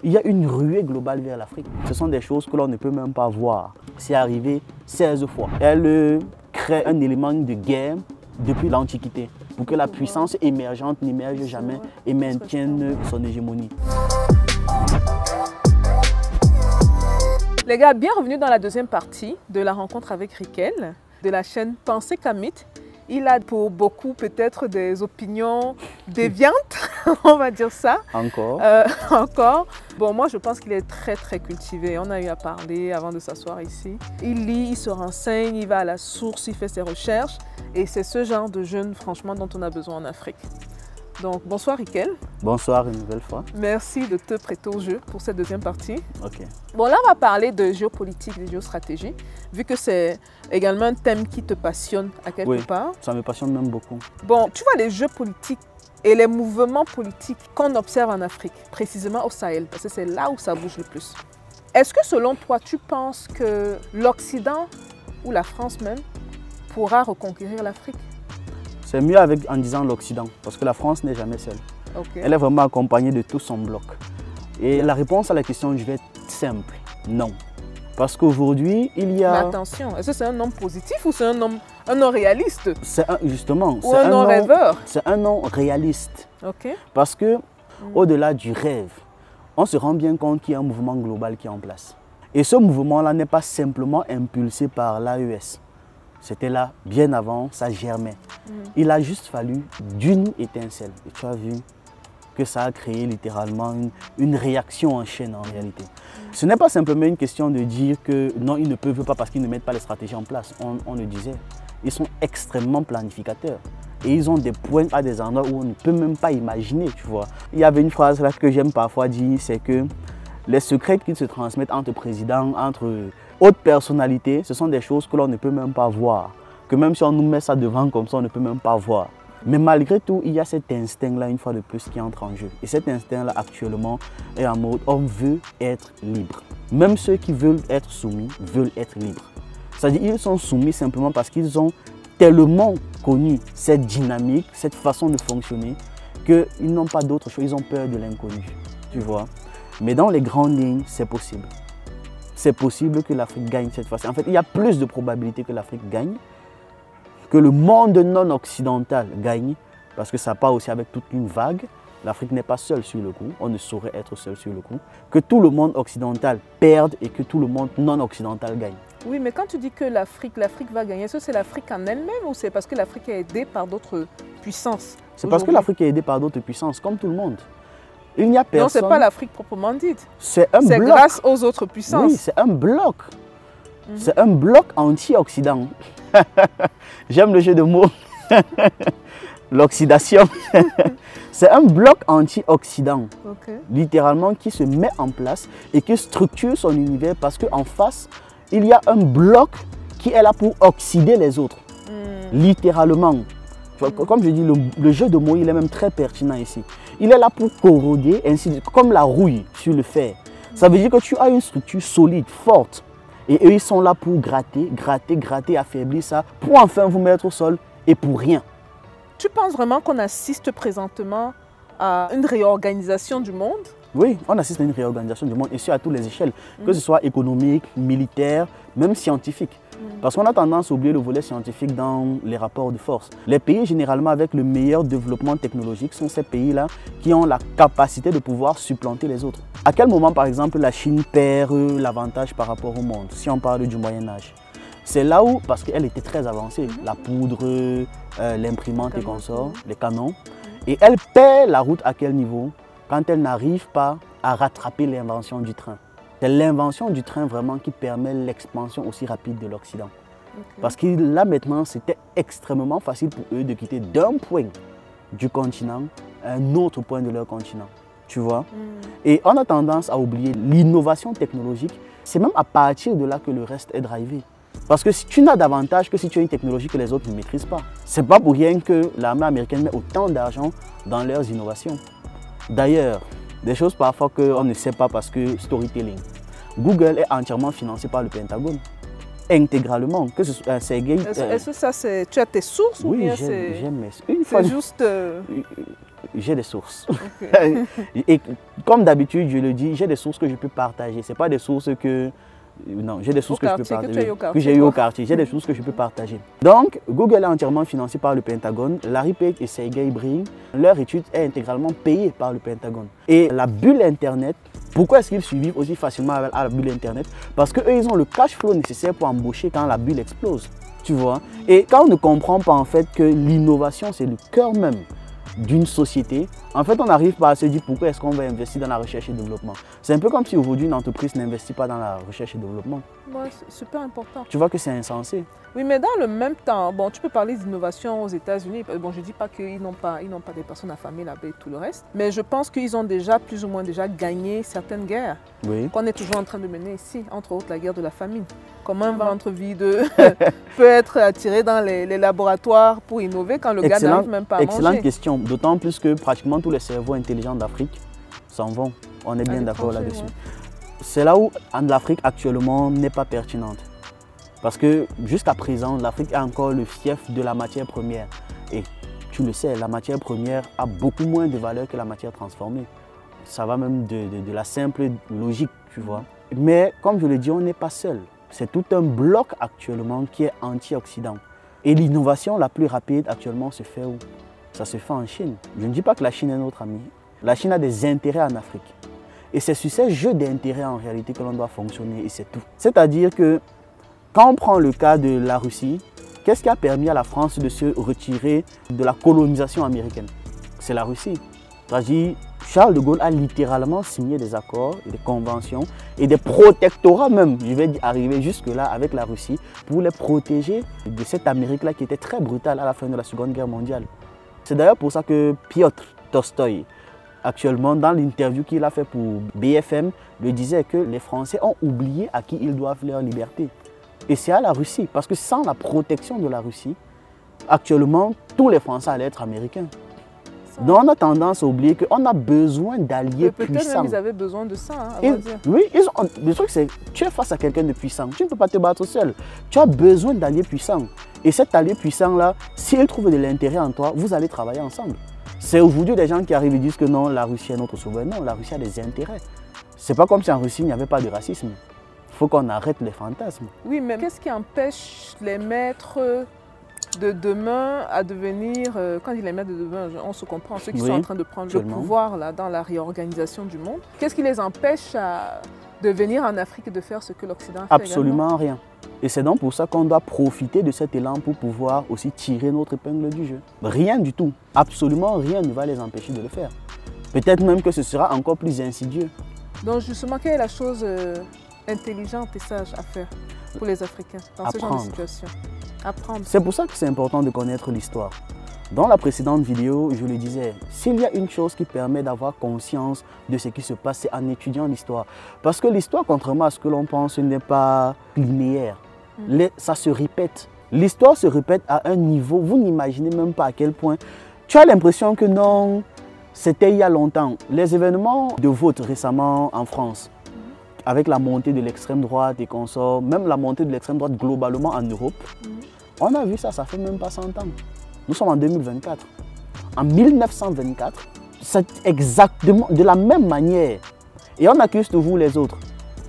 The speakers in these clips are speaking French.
Il y a une ruée globale vers l'Afrique. Ce sont des choses que l'on ne peut même pas voir. C'est arrivé 16 fois. Elle crée un élément de guerre depuis l'Antiquité pour que la puissance émergente n'émerge jamais et maintienne son hégémonie. Les gars, bienvenue dans la deuxième partie de la rencontre avec Riquel de la chaîne Pensée Kamit. Il a pour beaucoup peut-être des opinions déviantes, on va dire ça. Encore. Encore. Bon, moi je pense qu'il est très cultivé. On a eu à parler avant de s'asseoir ici. Il lit, il se renseigne, il va à la source, il fait ses recherches. Et c'est ce genre de jeune, franchement, dont on a besoin en Afrique. Donc, bonsoir Riquel. Bonsoir une nouvelle fois. Merci de te prêter au jeu pour cette deuxième partie. Ok. Bon, là, on va parler de géopolitique, de géostratégie, vu que c'est également un thème qui te passionne à quelque part. Ça me passionne même beaucoup. Bon, tu vois les jeux politiques et les mouvements politiques qu'on observe en Afrique, précisément au Sahel, parce que c'est là où ça bouge le plus. Est-ce que selon toi, tu penses que l'Occident, ou la France même, pourra reconquérir l'Afrique? C'est mieux en disant l'Occident, parce que la France n'est jamais seule. Okay. Elle est vraiment accompagnée de tout son bloc. Et la réponse à la question, je vais être simple, non. Parce qu'aujourd'hui, il y a... Mais attention, est-ce que c'est un homme positif ou c'est un homme réaliste? Justement, ou un homme rêveur? C'est un nom réaliste. Okay. Parce que, au-delà du rêve, on se rend bien compte qu'il y a un mouvement global qui est en place. Et ce mouvement-là n'est pas simplement impulsé par l'AES. C'était là bien avant, ça germait. Il a juste fallu d'une étincelle. Et tu as vu que ça a créé littéralement une réaction en chaîne en réalité. Ce n'est pas simplement une question de dire que non, ils ne peuvent pas parce qu'ils ne mettent pas les stratégies en place. On le disait. Ils sont extrêmement planificateurs. Et ils ont des points à des endroits où on ne peut même pas imaginer, tu vois. Il y avait une phrase là que j'aime parfois dire, c'est que les secrets qui se transmettent entre présidents, entre hautes personnalités, ce sont des choses que l'on ne peut même pas voir. Que même si on nous met ça devant comme ça, on ne peut même pas voir. Mais malgré tout, il y a cet instinct-là, une fois de plus, qui entre en jeu. Et cet instinct-là, actuellement, est en mode, on veut être libre. Même ceux qui veulent être soumis, veulent être libres. C'est-à-dire qu'ils sont soumis simplement parce qu'ils ont tellement connu cette dynamique, cette façon de fonctionner, qu'ils n'ont pas d'autre chose, ils ont peur de l'inconnu, tu vois. Mais dans les grandes lignes, c'est possible. C'est possible que l'Afrique gagne cette fois-ci. En fait, il y a plus de probabilités que l'Afrique gagne, que le monde non occidental gagne, parce que ça part aussi avec toute une vague. L'Afrique n'est pas seule sur le coup, on ne saurait être seul sur le coup. Que tout le monde occidental perde et que tout le monde non occidental gagne. Oui, mais quand tu dis que l'Afrique va gagner, est-ce que c'est l'Afrique en elle-même ou c'est parce que l'Afrique est aidée par d'autres puissances? C'est parce que l'Afrique est aidée par d'autres puissances, comme tout le monde. Il n'y a personne... Non, ce n'est pas l'Afrique proprement dite. C'est un bloc. C'est grâce aux autres puissances. Oui, c'est un bloc. C'est un bloc anti-Occident. J'aime le jeu de mots. L'oxydation. C'est un bloc anti-Occident, littéralement, qui se met en place et qui structure son univers parce qu'en face, il y a un bloc qui est là pour oxyder les autres. Littéralement. Comme je dis, le jeu de mots, il est même très pertinent ici. Il est là pour corroder, ainsi comme la rouille sur le fer. Ça veut dire que tu as une structure solide, forte. Et eux, ils sont là pour gratter, affaiblir ça, pour enfin vous mettre au sol et pour rien. Tu penses vraiment qu'on assiste présentement à une réorganisation du monde? Oui, on assiste à une réorganisation du monde et ce à toutes les échelles, que ce soit économique, militaire, même scientifique. Parce qu'on a tendance à oublier le volet scientifique dans les rapports de force. Les pays généralement avec le meilleur développement technologique sont ces pays-là qui ont la capacité de pouvoir supplanter les autres. À quel moment par exemple la Chine perd l'avantage par rapport au monde, si on parle du Moyen-Âge? C'est là où, parce qu'elle était très avancée, la poudre, l'imprimante et consorts, les canons. Et elle perd la route à quel niveau? Quand elle n'arrive pas à rattraper l'invention du train. C'est l'invention du train vraiment qui permet l'expansion aussi rapide de l'Occident. Parce que là maintenant, c'était extrêmement facile pour eux de quitter d'un point du continent à un autre point de leur continent. Tu vois? Et on a tendance à oublier l'innovation technologique. C'est même à partir de là que le reste est drivé. Parce que si tu n'as d'avantage que si tu as une technologie que les autres ne maîtrisent pas. C'est pas pour rien que l'armée américaine met autant d'argent dans leurs innovations. D'ailleurs, des choses parfois qu'on ne sait pas parce que storytelling. Google est entièrement financé par le Pentagone. Intégralement. Que ce soit Sergey. Est-ce que ça, tu as tes sources ou oui, bien j'aime. c'est juste... J'ai des sources. Ok. Et comme d'habitude, je le dis, j'ai des sources que je peux partager. Ce pas des sources que... Non, j'ai des sources que je peux partager. Que j'ai eu au quartier. J'ai des sources que je peux partager. Donc, Google est entièrement financé par le Pentagone. Larry Page et Sergey Brin, leur étude est intégralement payée par le Pentagone. Et la bulle Internet, pourquoi est-ce qu'ils survivent aussi facilement à la bulle Internet? Parce qu'eux, ils ont le cash flow nécessaire pour embaucher quand la bulle explose. Tu vois? Et quand on ne comprend pas en fait que l'innovation, c'est le cœur même d'une société, en fait, on n'arrive pas à se dire pourquoi est-ce qu'on va investir dans la recherche et développement. C'est un peu comme si aujourd'hui une entreprise n'investit pas dans la recherche et développement. Ouais, c'est super important. Tu vois que c'est insensé. Oui, mais dans le même temps, bon, tu peux parler d'innovation aux États-Unis. Bon, je ne dis pas qu'ils n'ont pas des personnes affamées là-bas et tout le reste, mais je pense qu'ils ont déjà plus ou moins gagné certaines guerres qu'on est toujours en train de mener ici, entre autres la guerre de la famine. Comment un ventre vide peut être attiré dans les laboratoires pour innover quand le gars n'arrive même pas à manger? Excellente question, d'autant plus que pratiquement tous les cerveaux intelligents d'Afrique s'en vont. On est bien d'accord là-dessus. Ouais. C'est là où l'Afrique actuellement n'est pas pertinente. Parce que jusqu'à présent, l'Afrique est encore le fief de la matière première. Et tu le sais, la matière première a beaucoup moins de valeur que la matière transformée. Ça va même de la simple logique, tu vois. Mais comme je le dis, on n'est pas seul. C'est tout un bloc actuellement qui est anti-Occident. Et l'innovation la plus rapide actuellement se fait où? Ça se fait en Chine. Je ne dis pas que la Chine est notre amie. La Chine a des intérêts en Afrique. Et c'est sur ces jeux d'intérêts en réalité que l'on doit fonctionner et c'est tout. C'est-à-dire que quand on prend le cas de la Russie, qu'est-ce qui a permis à la France de se retirer de la colonisation américaine? C'est la Russie. C'est-à-dire, Charles de Gaulle a littéralement signé des accords, des conventions et des protectorats même, je vais arriver jusque-là avec la Russie, pour les protéger de cette Amérique-là qui était très brutale à la fin de la Seconde Guerre mondiale. C'est d'ailleurs pour ça que Piotr Tolstoï, actuellement dans l'interview qu'il a fait pour BFM, le disait que les Français ont oublié à qui ils doivent leur liberté. Et c'est à la Russie, parce que sans la protection de la Russie, actuellement, tous les Français allaient être américains. Donc on a tendance à oublier qu'on a besoin d'alliés puissants. Peut-être même ils avaient besoin de ça, hein, oui, le truc c'est, tu es face à quelqu'un de puissant, tu ne peux pas te battre seul. Tu as besoin d'alliés puissants. Et cet allié puissant-là, s'il trouve de l'intérêt en toi, vous allez travailler ensemble. C'est aujourd'hui des gens qui arrivent et disent que non, la Russie est notre sauveur. Non, la Russie a des intérêts. C'est pas comme si en Russie il n'y avait pas de racisme. Il faut qu'on arrête les fantasmes. Oui, mais qu'est-ce qui empêche les maîtres de demain à devenir, quand il est maître de demain, on se comprend, ceux qui sont en train de prendre le pouvoir là, dans la réorganisation du monde, qu'est-ce qui les empêche de venir en Afrique et de faire ce que l'Occident fait? Absolument rien. Et c'est donc pour ça qu'on doit profiter de cet élan pour pouvoir aussi tirer notre épingle du jeu. Rien du tout, absolument rien ne va les empêcher de le faire. Peut-être même que ce sera encore plus insidieux. Donc justement, quelle est la chose intelligente et sage à faire pour les Africains dans ce genre de situation? Apprendre. C'est pour ça que c'est important de connaître l'histoire. Dans la précédente vidéo, je le disais, s'il y a une chose qui permet d'avoir conscience de ce qui se passe, c'est en étudiant l'histoire. Parce que l'histoire, contrairement à ce que l'on pense, n'est pas linéaire. Ça se répète. L'histoire se répète à un niveau, vous n'imaginez même pas à quel point. Tu as l'impression que non, c'était il y a longtemps. Les événements de vote récemment en France, avec la montée de l'extrême droite et consorts, même la montée de l'extrême droite globalement en Europe, on a vu ça, ça fait même pas 100 ans. Nous sommes en 2024. En 1924, c'est exactement de la même manière. Et on accuse toujours les autres.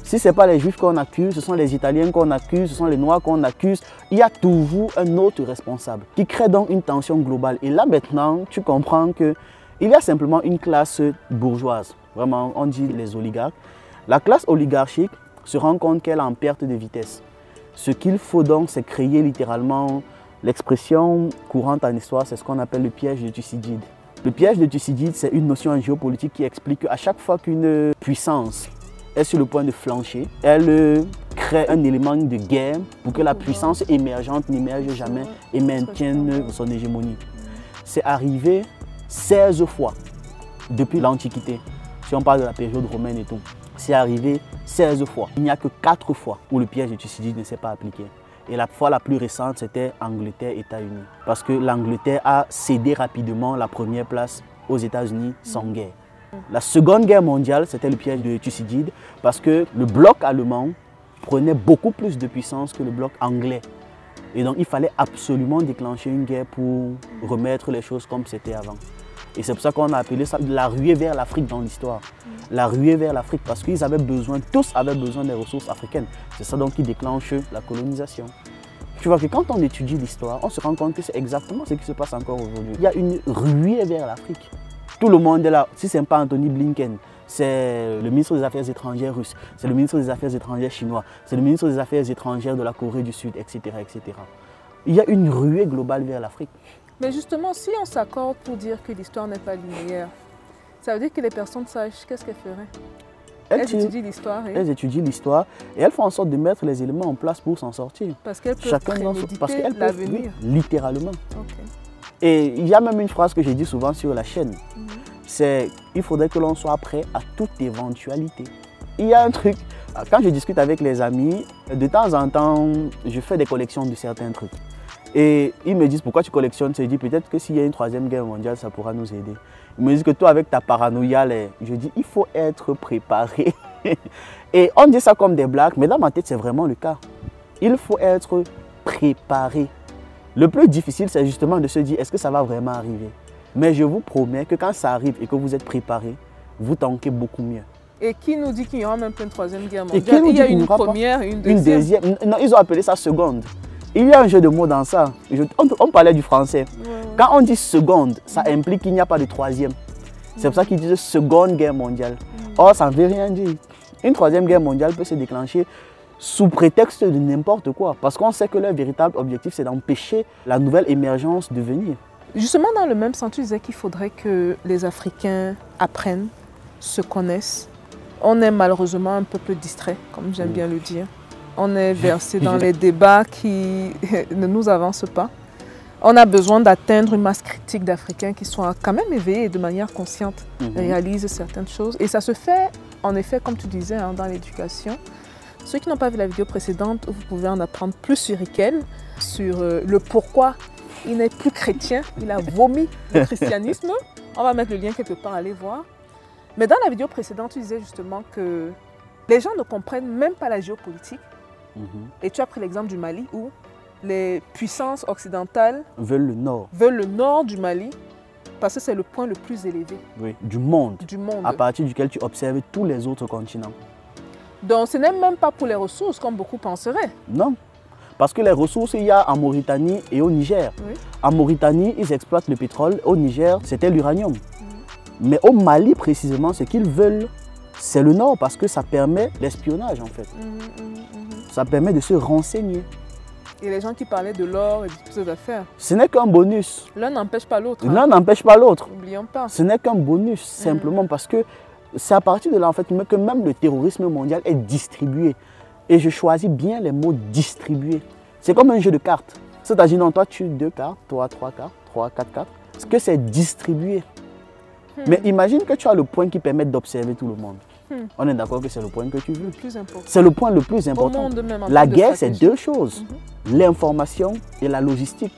Si ce n'est pas les Juifs qu'on accuse, ce sont les Italiens qu'on accuse, ce sont les Noirs qu'on accuse. Il y a toujours un autre responsable qui crée donc une tension globale. Et là maintenant, tu comprends qu'il y a simplement une classe bourgeoise. Vraiment, on dit les oligarques. La classe oligarchique se rend compte qu'elle est en perte de vitesse. Ce qu'il faut donc, c'est créer littéralement l'expression courante en histoire, c'est ce qu'on appelle le piège de Thucydide. Le piège de Thucydide, c'est une notion en géopolitique qui explique qu'à chaque fois qu'une puissance est sur le point de flancher, elle crée un élément de guerre pour que la puissance émergente n'émerge jamais et maintienne son hégémonie. C'est arrivé 16 fois depuis l'Antiquité, si on parle de la période romaine et tout. C'est arrivé 16 fois. Il n'y a que 4 fois où le piège de Thucydide ne s'est pas appliqué. Et la fois la plus récente, c'était Angleterre-États-Unis. Parce que l'Angleterre a cédé rapidement la première place aux États-Unis sans guerre. La Seconde Guerre mondiale, c'était le piège de Thucydide parce que le bloc allemand prenait beaucoup plus de puissance que le bloc anglais. Et donc, il fallait absolument déclencher une guerre pour remettre les choses comme c'était avant. Et c'est pour ça qu'on a appelé ça la ruée vers l'Afrique dans l'histoire. La ruée vers l'Afrique, parce qu'ils avaient besoin, tous avaient besoin des ressources africaines. C'est ça donc qui déclenche la colonisation. Tu vois que quand on étudie l'histoire, on se rend compte que c'est exactement ce qui se passe encore aujourd'hui. Il y a une ruée vers l'Afrique. Tout le monde est là. Si ce n'est pas Anthony Blinken, c'est le ministre des Affaires étrangères russe, c'est le ministre des Affaires étrangères chinois, c'est le ministre des Affaires étrangères de la Corée du Sud, etc., etc. Il y a une ruée globale vers l'Afrique. Mais justement, si on s'accorde pour dire que l'histoire n'est pas linéaire, ça veut dire que les personnes sachent qu'est-ce qu'elles feraient. Elles étudient l'histoire. Elles étudient l'histoire et elles font en sorte de mettre les éléments en place pour s'en sortir. Parce qu'elles peuvent préméditer l'avenir. Oui, littéralement. Okay. Et il y a même une phrase que j'ai dit souvent sur la chaîne. C'est il faudrait que l'on soit prêt à toute éventualité. Il y a un truc, quand je discute avec les amis, de temps en temps, je fais des collections de certains trucs. Et ils me disent pourquoi tu collectionnes. Je dis peut-être que s'il y a une troisième guerre mondiale, ça pourra nous aider. Ils me disent que toi avec ta paranoïa, je dis il faut être préparé. Et on dit ça comme des blagues, mais dans ma tête c'est vraiment le cas. Il faut être préparé. Le plus difficile c'est justement de se dire est-ce que ça va vraiment arriver. Mais je vous promets que quand ça arrive et que vous êtes préparé, vous tankez beaucoup mieux. Et qui nous dit qu'il y aura même pas une troisième guerre mondiale? Il y a une première et une deuxième. Non, ils ont appelé ça seconde. Il y a un jeu de mots dans ça. On parlait du français. Quand on dit seconde, ça implique qu'il n'y a pas de troisième. C'est pour ça qu'ils disent seconde guerre mondiale. Or, ça ne veut rien dire. Une troisième guerre mondiale peut se déclencher sous prétexte de n'importe quoi. Parce qu'on sait que leur véritable objectif, c'est d'empêcher la nouvelle émergence de venir. Justement, dans le même sens, tu disais qu'il faudrait que les Africains apprennent, se connaissent. On est malheureusement un peuple distrait, comme j'aime bien le dire. On est versé dans les débats qui ne nous avancent pas. On a besoin d'atteindre une masse critique d'Africains qui soient quand même éveillés et de manière consciente, réalisent certaines choses. Et ça se fait, en effet, comme tu disais, hein, dans l'éducation. Ceux qui n'ont pas vu la vidéo précédente, vous pouvez en apprendre plus sur Riquel, sur le pourquoi il n'est plus chrétien, il a vomi le christianisme. On va mettre le lien quelque part, allez voir. Mais dans la vidéo précédente, tu disais justement que les gens ne comprennent même pas la géopolitique. Et tu as pris l'exemple du Mali où les puissances occidentales veulent le nord du Mali parce que c'est le point le plus élevé du monde, à partir duquel tu observes tous les autres continents. Donc ce n'est même pas pour les ressources comme beaucoup penseraient. Non, parce que les ressources il y a en Mauritanie et au Niger. En Mauritanie, ils exploitent le pétrole, au Niger, c'était l'uranium. Mais au Mali précisément, ce qu'ils veulent, c'est le nord parce que ça permet l'espionnage en fait. Ça permet de se renseigner. Et les gens qui parlaient de l'or et de toutes ces affaires. Ce n'est qu'un bonus. L'un n'empêche pas l'autre. L'un n'empêche pas l'autre. N'oublions pas. Ce n'est qu'un bonus, simplement parce que c'est à partir de là en fait que même le terrorisme mondial est distribué. Et je choisis bien les mots distribué. C'est comme un jeu de cartes. C'est-à-dire, non, toi tu 2 cartes, toi 3 cartes, 3, 4 cartes. Parce que c'est distribué. Mais imagine que tu as le point qui permet d'observer tout le monde. On est d'accord que c'est le point que tu veux. C'est le point le plus important. La guerre, c'est 2 choses. L'information et la logistique.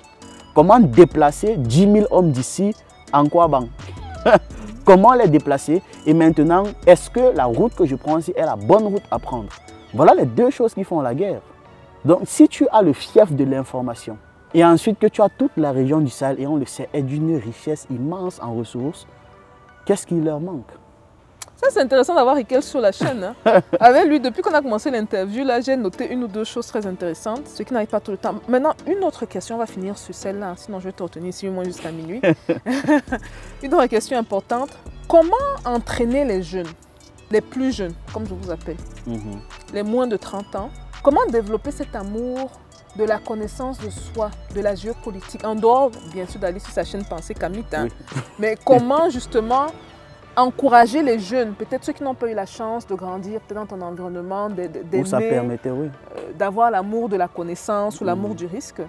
Comment déplacer 10 000 hommes d'ici en Kouaban? Comment les déplacer? Et maintenant, est-ce que la route que je prends ici est la bonne route à prendre? Voilà les 2 choses qui font la guerre. Donc, si tu as le fief de l'information et ensuite que tu as toute la région du Sahel, et on le sait, est d'une richesse immense en ressources, qu'est-ce qui leur manque? Ça, c'est intéressant d'avoir Riquel sur la chaîne. Hein. Avec lui, depuis qu'on a commencé l'interview, là, j'ai noté 1 ou 2 choses très intéressantes, ce qui n'arrive pas tout le temps. Maintenant, une autre question, on va finir sur celle-là, sinon je vais te retenir ici au moins jusqu'à minuit. Une autre question importante. Comment entraîner les jeunes, les plus jeunes, comme je vous appelle, les moins de 30 ans, comment développer cet amour de la connaissance de soi, de la géopolitique, en dehors, bien sûr, d'aller sur sa chaîne Pensée Kamit, hein, mais comment justement encourager les jeunes, peut-être ceux qui n'ont pas eu la chance de grandir peut-être dans ton environnement, d'avoir l'amour de la connaissance ou l'amour du risque.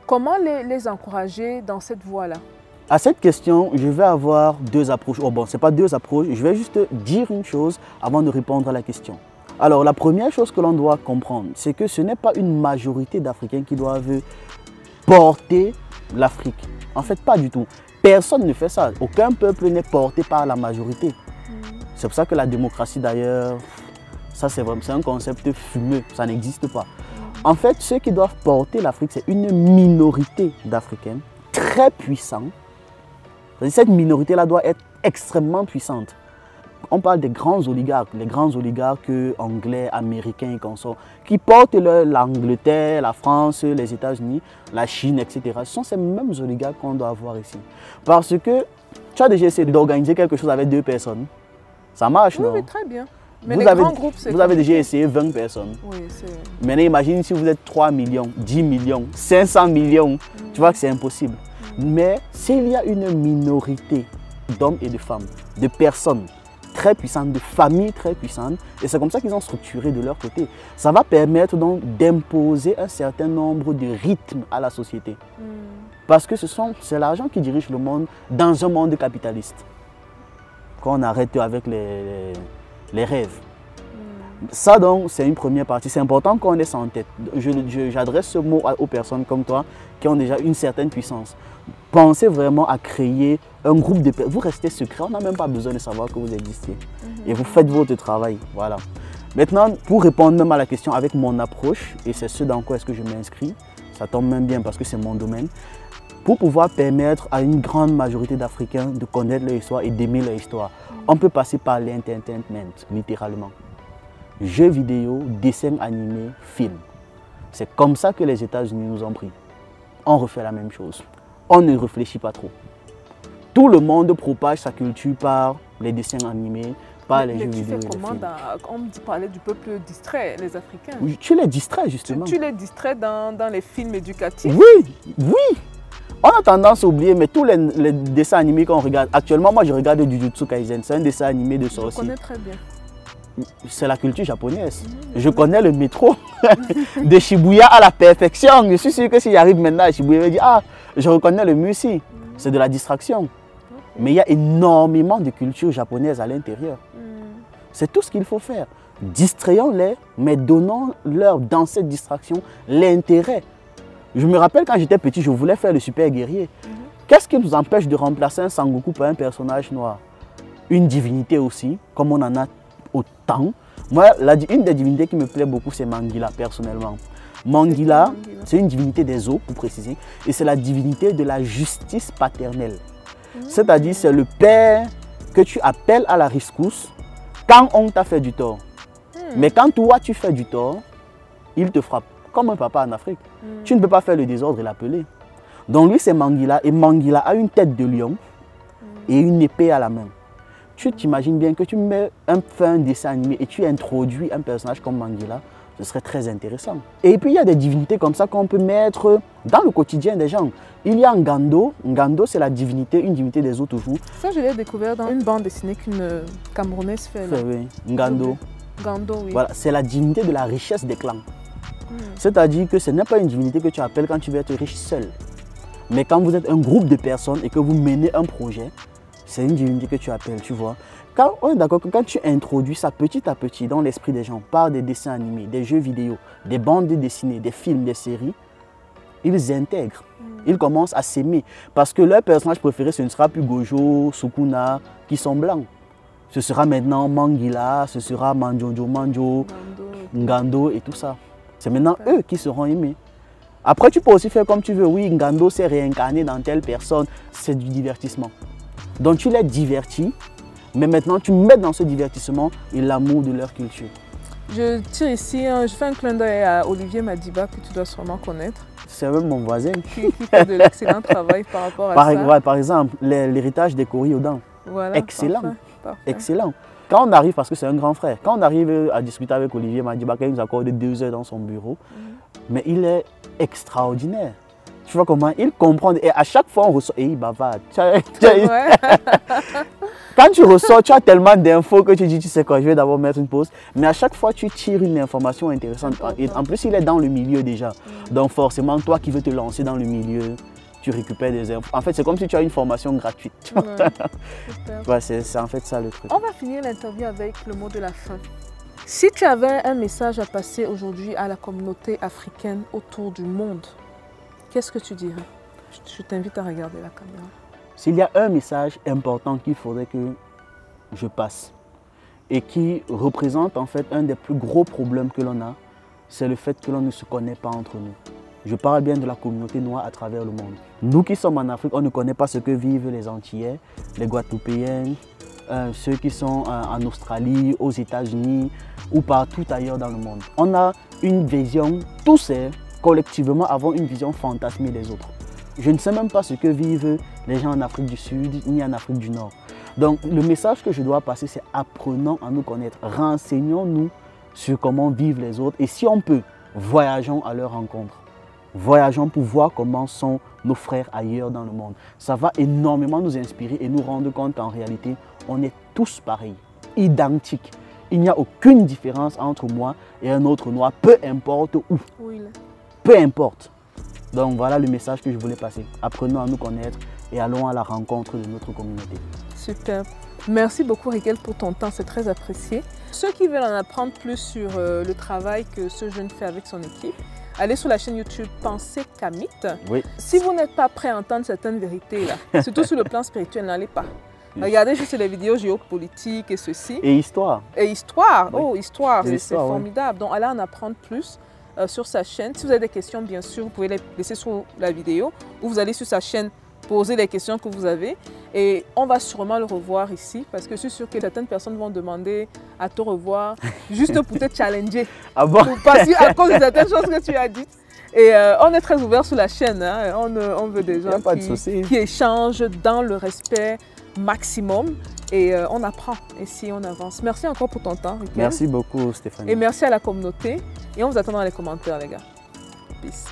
Comment les encourager dans cette voie-là? À cette question, je vais avoir 2 approches. Oh bon, ce n'est pas 2 approches, je vais juste dire une chose avant de répondre à la question. Alors, la première chose que l'on doit comprendre, c'est que ce n'est pas une majorité d'Africains qui doivent porter l'Afrique. En fait, pas du tout. Personne ne fait ça. Aucun peuple n'est porté par la majorité. C'est pour ça que la démocratie, d'ailleurs, ça c'est un concept fumeux. Ça n'existe pas. En fait, ceux qui doivent porter l'Afrique, c'est une minorité d'Africains très puissants Cette minorité-là doit être extrêmement puissante. On parle des grands oligarques, les grands oligarques anglais, américains et consorts, qui portent l'Angleterre, la France, les États-Unis, la Chine, etc. Ce sont ces mêmes oligarques qu'on doit avoir ici. Parce que tu as déjà essayé d'organiser quelque chose avec 2 personnes. Ça marche, non? Oui, très bien. Mais les grands groupes, c'est vous avez déjà essayé 20 personnes. Oui, c'est... Maintenant, imagine si vous êtes 3 millions, 10 millions, 500 millions. Tu vois que c'est impossible. Mais s'il y a une minorité d'hommes et de femmes, de personnes très puissantes, de familles très puissantes, et c'est comme ça qu'ils ont structuré de leur côté, ça va permettre donc d'imposer un certain nombre de rythmes à la société. Parce que c'est l'argent qui dirige le monde dans un monde capitaliste. Quand on arrête avec les rêves. Ça donc, c'est une première partie. C'est important qu'on ait ça en tête. J'adresse ce mot aux personnes comme toi qui ont déjà une certaine puissance. Pensez vraiment à créer un groupe de personnes. Vous restez secret, on n'a même pas besoin de savoir que vous existez. Et vous faites votre travail. Voilà. Maintenant, pour répondre même à la question avec mon approche, et c'est ce dans quoi est-ce que je m'inscris, ça tombe même bien parce que c'est mon domaine, pour pouvoir permettre à une grande majorité d'Africains de connaître leur histoire et d'aimer leur histoire, on peut passer par l'entertainment, littéralement. Jeux vidéo, dessins animés, films. C'est comme ça que les États-Unis nous ont pris. On refait la même chose. On ne réfléchit pas trop. Tout le monde propage sa culture par les dessins animés, par les jeux vidéo et les films. On me parlait du peuple distrait, les Africains. Oui, tu les distrais justement. Tu les distrais dans les films éducatifs. Oui, oui. On a tendance à oublier, mais tous les dessins animés qu'on regarde, actuellement moi je regarde Jujutsu Kaisen, c'est un dessin animé de sorciers. Je connais très bien. C'est la culture japonaise. Je connais le métro de Shibuya à la perfection. Je suis sûr que si j'arrive maintenant à Shibuya, je vais dire, ah, je reconnais le Musi. C'est de la distraction. Mais il y a énormément de culture japonaise à l'intérieur. C'est tout ce qu'il faut faire. Distrayons-les, mais donnons-leur dans cette distraction l'intérêt. Je me rappelle quand j'étais petit, je voulais faire le super guerrier. Qu'est-ce qui nous empêche de remplacer un Sangoku par un personnage noir? Une divinité aussi, comme on en a autant. Moi, une des divinités qui me plaît beaucoup, c'est Mangila, personnellement. Mangila, c'est une divinité des eaux, pour préciser, et c'est la divinité de la justice paternelle. C'est-à-dire, c'est le père que tu appelles à la rescousse quand on t'a fait du tort. Mais quand toi, tu fais du tort, il te frappe, comme un papa en Afrique. Tu ne peux pas faire le désordre et l'appeler. Donc lui, c'est Mangila, et Mangila a une tête de lion et une épée à la main. Tu t'imagines bien que tu fais un dessin animé et tu introduis un personnage comme Mangila, ce serait très intéressant. Et puis il y a des divinités comme ça qu'on peut mettre dans le quotidien des gens. Il y a Ngando. Ngando, c'est la divinité, une divinité des eaux toujours. Ça, je l'ai découvert dans une bande dessinée qu'une Camerounaise fait. Là. Oui, Ngando. Ngando, oui. Voilà, c'est la divinité de la richesse des clans. C'est-à-dire que ce n'est pas une divinité que tu appelles quand tu veux être riche seul. Mais quand vous êtes un groupe de personnes et que vous menez un projet, c'est une divinité que tu appelles, tu vois. On est d'accord que quand tu introduis ça petit à petit dans l'esprit des gens, par des dessins animés, des jeux vidéo, des bandes dessinées, des films, des séries, ils intègrent, ils commencent à s'aimer. Parce que leur personnage préféré, ce ne sera plus Gojo, Sukuna, qui sont blancs. Ce sera maintenant Mangila, ce sera Manjo, Ngando et tout ça. C'est maintenant eux qui seront aimés. Après, tu peux aussi faire comme tu veux. Oui, Ngando s'est réincarné dans telle personne. C'est du divertissement. Donc, tu les divertis, mais maintenant, tu mets dans ce divertissement l'amour de leur culture. Je tire ici, je fais un clin d'œil à Olivier Madiba, que tu dois sûrement connaître. C'est même mon voisin. Qui fait de l'excellent travail par rapport à ça. Ouais, par exemple, l'héritage des Koryodan. Voilà, excellent. Parfait. Excellent. Quand on arrive, parce que c'est un grand frère, quand on arrive à discuter avec Olivier Madiba, il nous accorde 2 heures dans son bureau, mais il est extraordinaire. Tu vois comment il comprend. Et à chaque fois, on ressort. Et il bavarde. Quand tu ressors, tu as tellement d'infos que tu dis, tu sais quoi, je vais d'abord mettre une pause. Mais à chaque fois, tu tires une information intéressante. Et en plus, il est dans le milieu déjà. Donc forcément, toi qui veux te lancer dans le milieu, tu récupères des infos. En fait, c'est comme si tu as une formation gratuite. Ouais, c'est en fait ça le truc. On va finir l'interview avec le mot de la fin. Si tu avais un message à passer aujourd'hui à la communauté africaine autour du monde, qu'est-ce que tu dirais? Je t'invite à regarder la caméra. S'il y a un message important qu'il faudrait que je passe et qui représente en fait un des plus gros problèmes que l'on a, c'est le fait que l'on ne se connaît pas entre nous. Je parle bien de la communauté noire à travers le monde. Nous qui sommes en Afrique, on ne connaît pas ce que vivent les Antillais, les Guadeloupéens, ceux qui sont en Australie, aux États-Unis ou partout ailleurs dans le monde. On a une vision, tous collectivement avons une vision fantasmée des autres. Je ne sais même pas ce que vivent les gens en Afrique du Sud ni en Afrique du Nord. Donc le message que je dois passer, c'est apprenons à nous connaître, renseignons-nous sur comment vivent les autres et si on peut, voyageons à leur rencontre. Voyageons pour voir comment sont nos frères ailleurs dans le monde. Ça va énormément nous inspirer et nous rendre compte qu'en réalité, on est tous pareils, identiques. Il n'y a aucune différence entre moi et un autre noir, peu importe où. Oui. Peu importe. Donc voilà le message que je voulais passer. Apprenons à nous connaître et allons à la rencontre de notre communauté. Super. Merci beaucoup Rigel pour ton temps, c'est très apprécié. Ceux qui veulent en apprendre plus sur le travail que ce jeune fait avec son équipe, allez sur la chaîne YouTube Pensée Kamit. Oui. Si vous n'êtes pas prêt à entendre certaines vérités, là, surtout sur le plan spirituel, n'allez pas. Regardez juste les vidéos géopolitiques et ceci. Et histoire. Et histoire, oui. Oh, histoire, c'est Oui. formidable. Donc allez en apprendre plus sur sa chaîne. Si vous avez des questions, bien sûr, vous pouvez les laisser sous la vidéo ou vous allez sur sa chaîne poser les questions que vous avez et on va sûrement le revoir ici parce que je suis sûre que certaines personnes vont demander à te revoir juste pour te challenger. Ah bon? Parce qu'à cause de certaines choses que tu as dites. Et on est très ouvert sur la chaîne, hein. On veut des gens qui échangent dans le respect maximum et on apprend ici, on avance. Merci encore pour ton temps, Rigel. Merci beaucoup Stéphanie. Et merci à la communauté et on vous attend dans les commentaires les gars. Peace.